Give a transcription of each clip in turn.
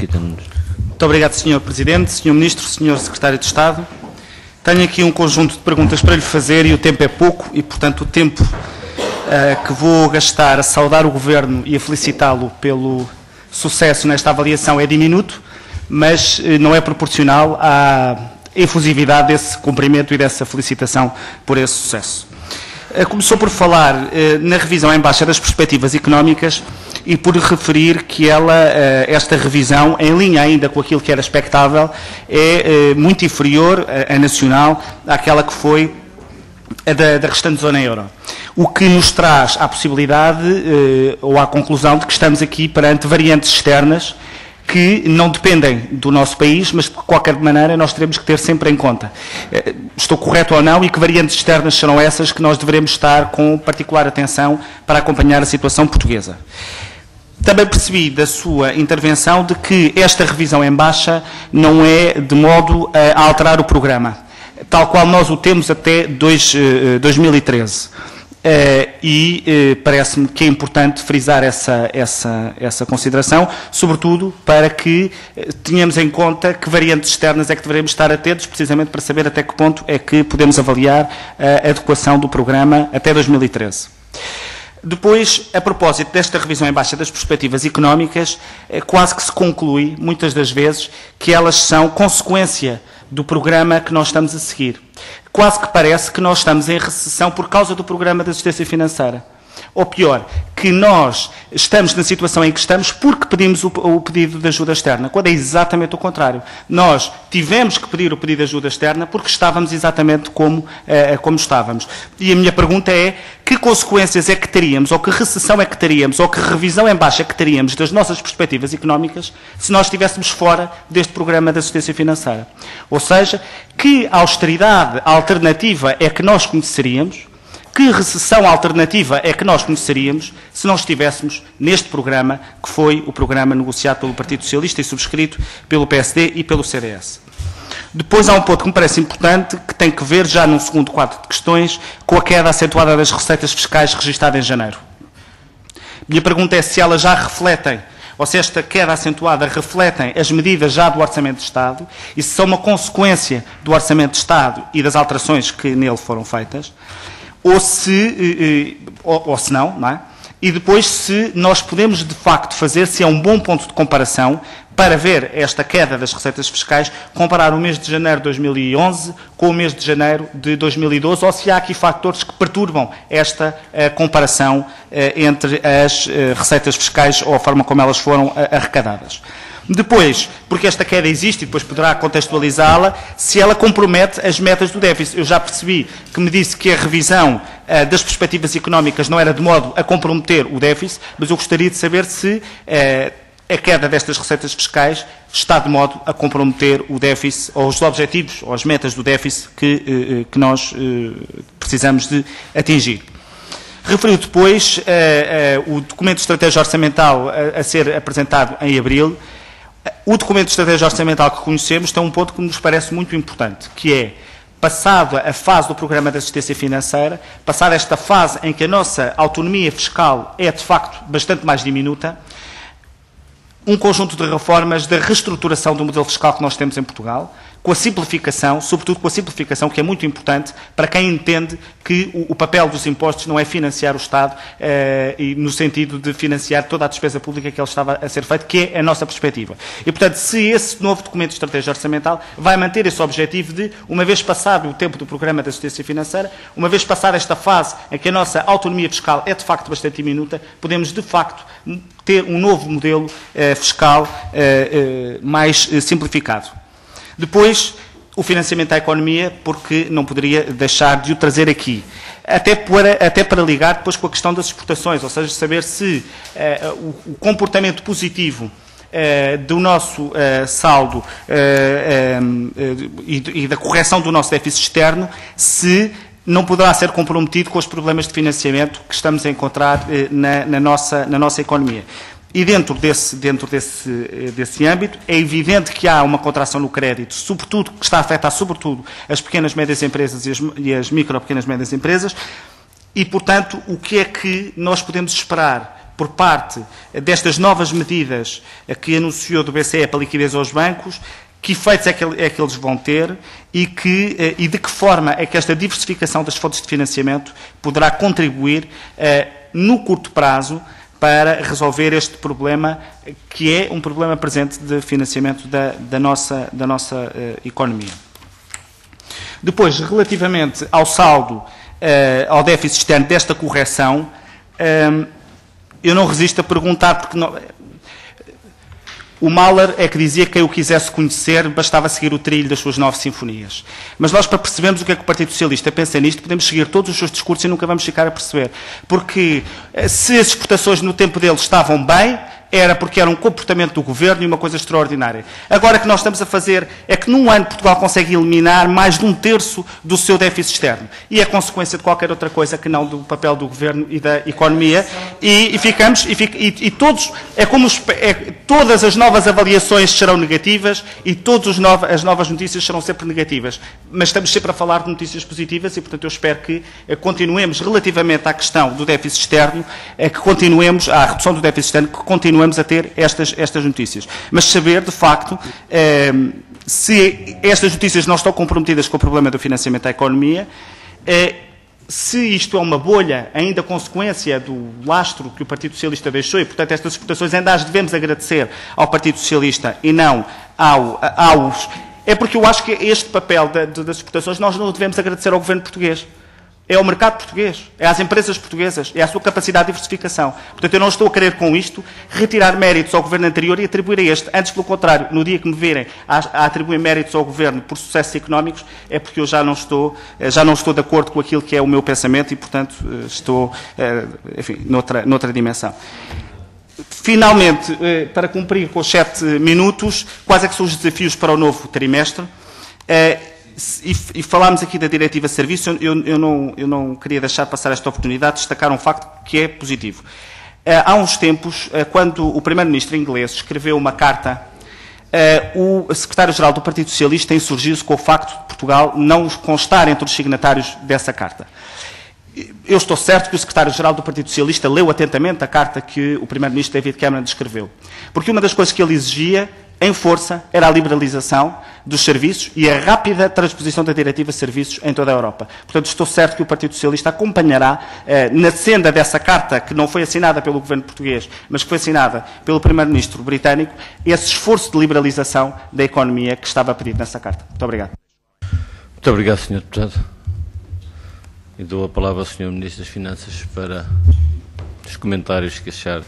Mesquita-Nunes. Muito obrigado, Sr. Presidente, Sr. Ministro, Sr. Secretário de Estado. Tenho aqui um conjunto de perguntas para lhe fazer e o tempo é pouco e, portanto, o tempo que vou gastar a saudar o Governo e a felicitá-lo pelo sucesso nesta avaliação é diminuto, mas não é proporcional à efusividade desse cumprimento e dessa felicitação por esse sucesso. Começou por falar na revisão em baixa das perspectivas económicas e por referir que esta revisão, em linha ainda com aquilo que era expectável, é muito inferior a nacional àquela que foi a da restante zona euro. O que nos traz à possibilidade ou à conclusão de que estamos aqui perante variantes externas que não dependem do nosso país, mas de qualquer maneira nós teremos que ter sempre em conta. Estou correto ou não, e que variantes externas serão essas que nós devemos estar com particular atenção para acompanhar a situação portuguesa. Também percebi da sua intervenção de que esta revisão em baixa não é de modo a alterar o programa, tal qual nós o temos até 2013. Parece-me que é importante frisar essa consideração, sobretudo para que tenhamos em conta que variantes externas é que devemos estar atentos, precisamente para saber até que ponto é que podemos avaliar a adequação do programa até 2013. Depois, a propósito desta revisão em baixa das perspectivas económicas, quase que se conclui, muitas das vezes, que elas são consequência do programa que nós estamos a seguir. Quase que parece que nós estamos em recessão por causa do programa de assistência financeira. Ou pior, que nós estamos na situação em que estamos porque pedimos o pedido de ajuda externa, quando é exatamente o contrário. Nós tivemos que pedir o pedido de ajuda externa porque estávamos exatamente como estávamos. E a minha pergunta é, que consequências é que teríamos, ou que recessão é que teríamos, ou que revisão em baixa é que teríamos das nossas perspectivas económicas se nós estivéssemos fora deste programa de assistência financeira? Ou seja, que austeridade alternativa é que nós conheceríamos, que recessão alternativa é que nós conheceríamos se nós estivéssemos neste programa, que foi o programa negociado pelo Partido Socialista e subscrito pelo PSD e pelo CDS. Depois há um ponto que me parece importante, que tem que ver, já num segundo quadro de questões, com a queda acentuada das receitas fiscais registada em janeiro. Minha pergunta é se elas já refletem, ou se esta queda acentuada refletem as medidas já do Orçamento de Estado e se são uma consequência do Orçamento de Estado e das alterações que nele foram feitas, ou se não é? E depois se nós podemos de facto fazer, se é um bom ponto de comparação, para ver esta queda das receitas fiscais, comparar o mês de janeiro de 2011 com o mês de janeiro de 2012, ou se há aqui fatores que perturbam esta comparação entre as receitas fiscais ou a forma como elas foram arrecadadas. Depois, porque esta queda existe e depois poderá contextualizá-la, se ela compromete as metas do déficit. Eu já percebi que me disse que a revisão das perspectivas económicas não era de modo a comprometer o déficit, mas eu gostaria de saber se a queda destas receitas fiscais está de modo a comprometer o déficit, ou os objetivos, ou as metas do déficit que nós precisamos de atingir. Referiu depois o documento de estratégia orçamental a ser apresentado em abril. O documento de estratégia orçamental que conhecemos tem um ponto que nos parece muito importante, que é, passada a fase do programa de assistência financeira, passada esta fase em que a nossa autonomia fiscal é, de facto, bastante mais diminuta, um conjunto de reformas da reestruturação do modelo fiscal que nós temos em Portugal, com a simplificação, sobretudo com a simplificação, que é muito importante para quem entende que o papel dos impostos não é financiar o Estado e no sentido de financiar toda a despesa pública que ele estava a ser feito, que é a nossa perspectiva. E, portanto, se esse novo documento de estratégia orçamental vai manter esse objetivo de, uma vez passado o tempo do programa de assistência financeira, uma vez passada esta fase em que a nossa autonomia fiscal é, de facto, bastante diminuta, podemos, de facto, ter um novo modelo fiscal mais simplificado. Depois, o financiamento à economia, porque não poderia deixar de o trazer aqui. Até para ligar depois com a questão das exportações, ou seja, saber se o comportamento positivo do nosso saldo e da correção do nosso déficit externo, se não poderá ser comprometido com os problemas de financiamento que estamos a encontrar na nossa economia. E dentro desse âmbito, é evidente que há uma contração no crédito, sobretudo, que está a afetar sobretudo as pequenas e médias empresas e as micro, pequenas e médias empresas, e, portanto, o que é que nós podemos esperar por parte destas novas medidas que anunciou do BCE para a liquidez aos bancos, que efeitos é que eles vão ter e de que forma é que esta diversificação das fontes de financiamento poderá contribuir no curto prazo para resolver este problema, que é um problema presente de financiamento da nossa economia. Depois, relativamente ao saldo, ao déficit externo desta correção, eu não resisto a perguntar, porque o Mahler é que dizia que quem o quisesse conhecer bastava seguir o trilho das suas 9 sinfonias. Mas nós, para percebermos o que é que o Partido Socialista pensa nisto, podemos seguir todos os seus discursos e nunca vamos ficar a perceber. Porque se as exportações no tempo deles estavam bem, era porque era um comportamento do Governo e uma coisa extraordinária. Agora o que nós estamos a fazer é que num ano Portugal consegue eliminar mais de 1/3 do seu déficit externo. E é consequência de qualquer outra coisa que não do papel do Governo e da economia. Todas as novas avaliações serão negativas e todas as novas notícias serão sempre negativas. Mas estamos sempre a falar de notícias positivas e, portanto, eu espero que continuemos, relativamente à questão do déficit externo, que continuemos, à redução do déficit externo, que continuemos a ter estas notícias. Mas saber, de facto, se estas notícias não estão comprometidas com o problema do financiamento da economia, se isto é uma bolha, ainda consequência do lastro que o Partido Socialista deixou, e, portanto, estas exportações ainda as devemos agradecer ao Partido Socialista e não aos... É porque eu acho que este papel das exportações nós não devemos agradecer ao Governo português. É ao mercado português, é às empresas portuguesas, é à sua capacidade de diversificação. Portanto, eu não estou a querer com isto retirar méritos ao Governo anterior e atribuir a este. Antes, pelo contrário, no dia que me virem a atribuir méritos ao Governo por sucessos económicos, é porque eu já não estou de acordo com aquilo que é o meu pensamento e, portanto, estou, enfim, noutra dimensão. Finalmente, para cumprir com os 7 minutos, quais é que são os desafios para o novo trimestre? E falámos aqui da Diretiva de Serviços, eu não queria deixar passar esta oportunidade de destacar um facto que é positivo. Há uns tempos, quando o Primeiro-Ministro inglês escreveu uma carta, o Secretário-Geral do Partido Socialista insurgiu-se com o facto de Portugal não constar entre os signatários dessa carta. Eu estou certo que o Secretário-Geral do Partido Socialista leu atentamente a carta que o Primeiro-Ministro David Cameron escreveu. Porque uma das coisas que ele exigia, em força, era a liberalização dos serviços e a rápida transposição da Diretiva de Serviços em toda a Europa. Portanto, estou certo que o Partido Socialista acompanhará, na senda dessa carta, que não foi assinada pelo Governo português, mas que foi assinada pelo Primeiro-Ministro britânico, esse esforço de liberalização da economia que estava pedido nessa carta. Muito obrigado. Muito obrigado, Sr. Deputado. E dou a palavra ao Sr. Ministro das Finanças para os comentários que achar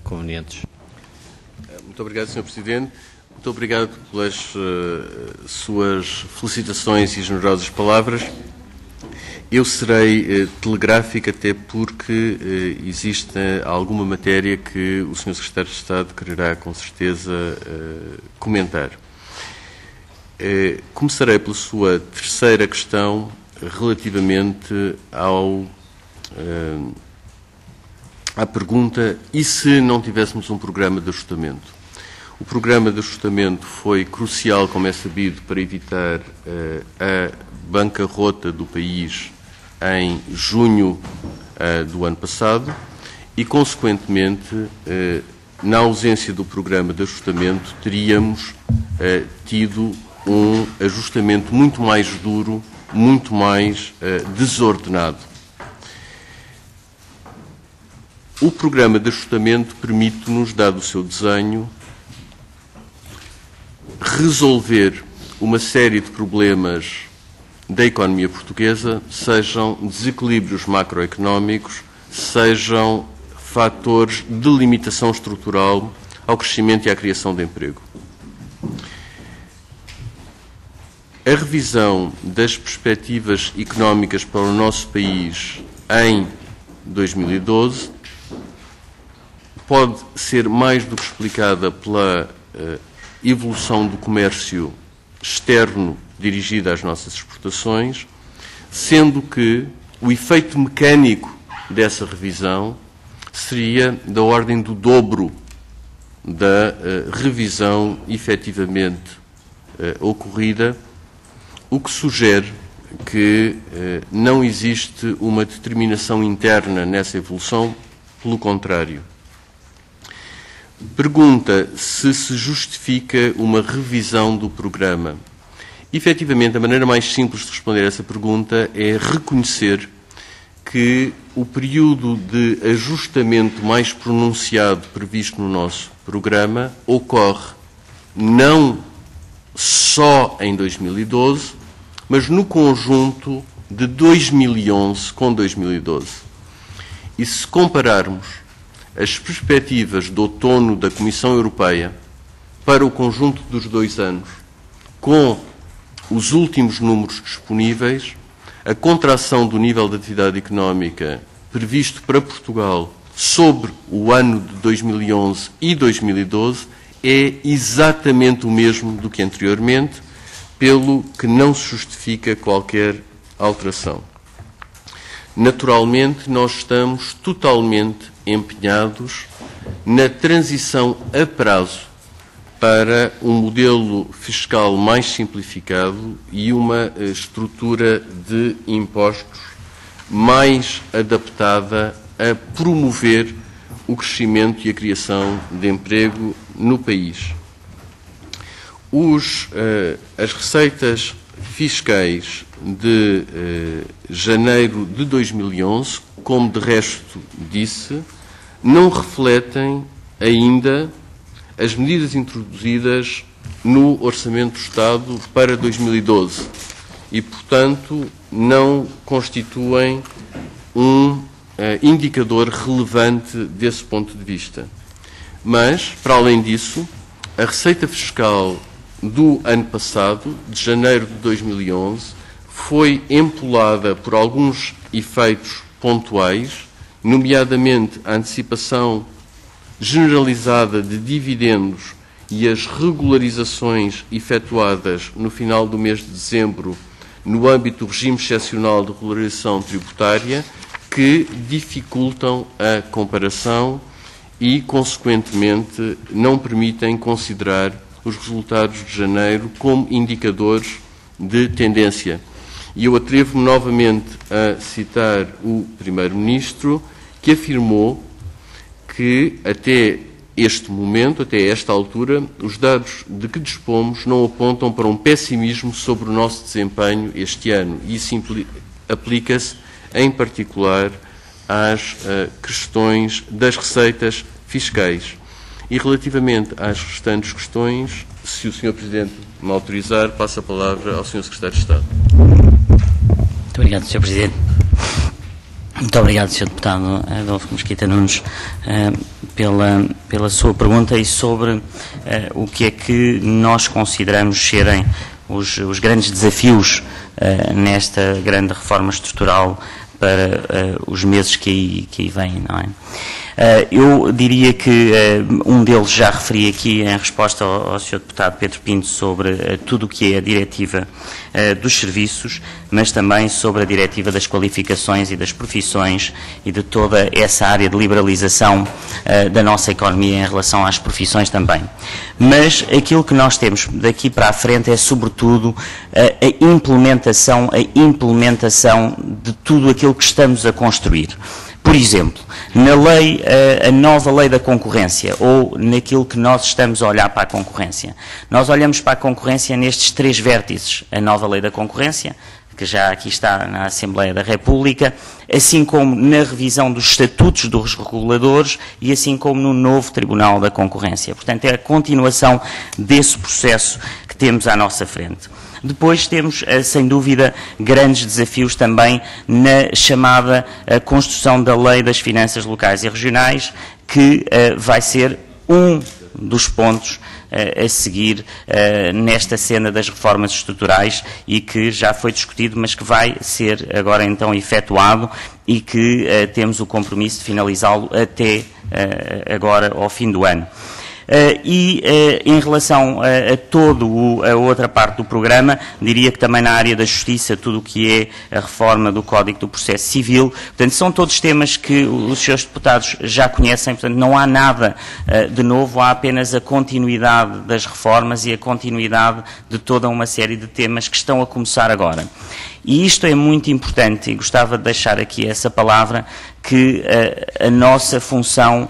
convenientes. Muito obrigado, Sr. Presidente. Muito obrigado pelas suas felicitações e generosas palavras. Eu serei telegráfico, até porque existe alguma matéria que o Sr. Secretário de Estado quererá, com certeza, comentar. Começarei pela sua terceira questão, relativamente à pergunta: e se não tivéssemos um programa de ajustamento? O programa de ajustamento foi crucial, como é sabido, para evitar a bancarrota do país em junho do ano passado e, consequentemente, na ausência do programa de ajustamento, teríamos tido um ajustamento muito mais duro, muito mais desordenado. O programa de ajustamento permite-nos, dado o seu desenho, resolver uma série de problemas da economia portuguesa, sejam desequilíbrios macroeconómicos, sejam fatores de limitação estrutural ao crescimento e à criação de emprego. A revisão das perspectivas económicas para o nosso país em 2012 pode ser mais do que explicada pela evolução do comércio externo dirigido às nossas exportações, sendo que o efeito mecânico dessa revisão seria da ordem do dobro da revisão efetivamente ocorrida, o que sugere que não existe uma determinação interna nessa evolução pelo contrário. Pergunta se justifica uma revisão do programa. Efetivamente, a maneira mais simples de responder a essa pergunta é reconhecer que o período de ajustamento mais pronunciado previsto no nosso programa ocorre não só em 2012, mas no conjunto de 2011 com 2012. E se compararmos as perspectivas de outono da Comissão Europeia para o conjunto dos 2 anos com os últimos números disponíveis, a contração do nível de atividade económica previsto para Portugal sobre o ano de 2011 e 2012 é exatamente o mesmo do que anteriormente, pelo que não se justifica qualquer alteração. Naturalmente, nós estamos totalmente empenhados na transição a prazo para um modelo fiscal mais simplificado e uma estrutura de impostos mais adaptada a promover o crescimento e a criação de emprego no país. As receitas fiscais de janeiro de 2011, como de resto disse, não refletem ainda as medidas introduzidas no Orçamento do Estado para 2012 e, portanto, não constituem um indicador relevante desse ponto de vista. Mas, para além disso, a receita fiscal do ano passado, de janeiro de 2011, foi empolada por alguns efeitos pontuais, nomeadamente a antecipação generalizada de dividendos e as regularizações efetuadas no final do mês de dezembro no âmbito do regime excepcional de regularização tributária, que dificultam a comparação e, consequentemente, não permitem considerar os resultados de janeiro como indicadores de tendência. E eu atrevo-me novamente a citar o Primeiro-Ministro, que afirmou que até este momento, até esta altura, os dados de que dispomos não apontam para um pessimismo sobre o nosso desempenho este ano. E isso aplica-se, em particular, às questões das receitas fiscais. E relativamente às restantes questões, se o Sr. Presidente me autorizar, passo a palavra ao Sr. Secretário de Estado. Muito obrigado, Sr. Presidente. Muito obrigado, Sr. Deputado Adolfo Mesquita Nunes, pela sua pergunta e sobre o que é que nós consideramos serem os grandes desafios nesta grande reforma estrutural para os meses que aí vêm, não é? Eu diria que um deles já referi aqui em resposta ao Sr. Deputado Pedro Pinto sobre tudo o que é a diretiva dos serviços, mas também sobre a diretiva das qualificações e das profissões e de toda essa área de liberalização da nossa economia em relação às profissões também. Mas aquilo que nós temos daqui para a frente é sobretudo a implementação de tudo aquilo que estamos a construir. Por exemplo, na lei, a nova lei da concorrência, ou naquilo que nós estamos a olhar para a concorrência. Nós olhamos para a concorrência nestes 3 vértices. A nova lei da concorrência, que já aqui está na Assembleia da República, assim como na revisão dos estatutos dos reguladores e assim como no novo Tribunal da Concorrência. Portanto, é a continuação desse processo que temos à nossa frente. Depois temos, sem dúvida, grandes desafios também na chamada construção da Lei das Finanças Locais e Regionais, que vai ser um dos pontos a seguir nesta cena das reformas estruturais e que já foi discutido, mas que vai ser agora então efetuado e que temos o compromisso de finalizá-lo até agora ao fim do ano. Em relação a a outra parte do programa, diria que também na área da justiça, tudo o que é a reforma do Código do Processo Civil, portanto, são todos temas que os seus deputados já conhecem, portanto, não há nada de novo, há apenas a continuidade das reformas e a continuidade de toda uma série de temas que estão a começar agora. E isto é muito importante, e gostava de deixar aqui essa palavra, que a nossa função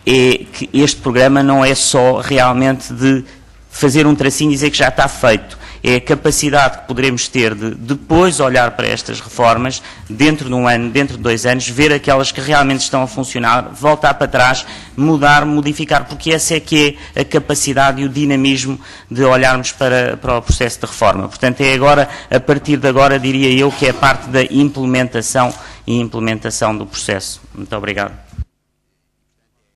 é que este programa não é só realmente de fazer um tracinho e dizer que já está feito. É a capacidade que poderemos ter de depois olhar para estas reformas, dentro de um ano, dentro de 2 anos, ver aquelas que realmente estão a funcionar, voltar para trás, mudar, modificar, porque essa é que é a capacidade e o dinamismo de olharmos para o processo de reforma. Portanto, é agora, a partir de agora, diria eu, que é parte da implementação e implementação do processo. Muito obrigado.